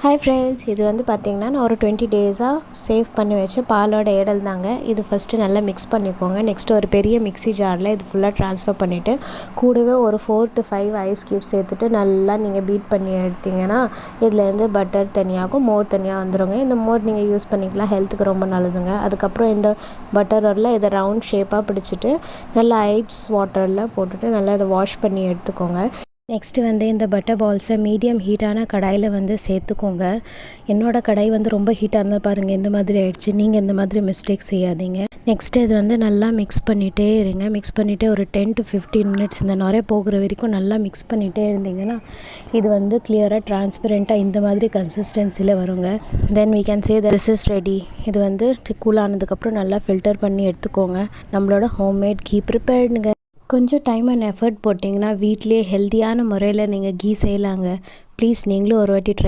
Hi friends, இது வந்து பார்த்திங்கன்னா நான் ஒரு 20 டேஸாக சேவ் பண்ணி வச்ச பாலோட ஏடல் தாங்க. இது ஃபஸ்ட்டு நல்லா மிக்ஸ் பண்ணிக்கோங்க. நெக்ஸ்ட்டு ஒரு பெரிய மிக்ஸி ஜாரில் இது ஃபுல்லாக ட்ரான்ஸ்ஃபர் பண்ணிவிட்டு கூடவே ஒரு 4 to 5 ஐஸ் க்யூப்ஸ் சேர்த்துட்டு நல்லா நீங்கள் பீட் பண்ணி எடுத்திங்கன்னா இதுலேருந்து பட்டர் தனியாகும், மோர் தனியாக வந்துடுங்க. இந்த மோர் நீங்கள் யூஸ் பண்ணிக்கலாம், ஹெல்த்துக்கு ரொம்ப நல்லதுங்க. அதுக்கப்புறம் இந்த பட்டரில் இதை ரவுண்ட் ஷேப்பாக பிடிச்சிட்டு நல்லா ஐஸ் வாட்டரில் போட்டுட்டு நல்லா இதை வாஷ் பண்ணி எடுத்துக்கோங்க. நெக்ஸ்ட்டு வந்து இந்த பட்டர் பால்ஸை மீடியம் ஹீட்டான கடாயில் வந்து சேர்த்துக்கோங்க. என்னோடய கடாய் வந்து ரொம்ப ஹீட்டாக இருந்தால் பாருங்கள் இந்த மாதிரி ஆயிடுச்சு. நீங்கள் இந்த மாதிரி மிஸ்டேக் செய்யாதீங்க. நெக்ஸ்ட்டு இது வந்து நல்லா மிக்ஸ் பண்ணிகிட்டே இருங்க. மிக்ஸ் பண்ணிவிட்டு ஒரு 10 to 15 மினிட்ஸ் இந்த நுரை போகிற வரைக்கும் நல்லா மிக்ஸ் பண்ணிகிட்டே இருந்தீங்கன்னா இது வந்து கிளியராக டிரான்ஸ்பரண்ட்டாக இந்த மாதிரி கன்சிஸ்டன்சியில் வருங்க. தென் we can say that this is ready. இது வந்து கூல் ஆனதுக்கப்புறம் நல்லா ஃபில்டர் பண்ணி எடுத்துக்கோங்க. நம்மளோட ஹோம்மேட் கீ ப்ரிப்பேர்டுங்க. கொஞ்சம் டைம் அண்ட் எஃபர்ட் போட்டிங்கன்னா வீட்டிலே ஹெல்த்தியான முறையில் நீங்கள் கீ செய்யலாங்க. ப்ளீஸ் நீங்களும் ஒரு வாட்டி ட்ரை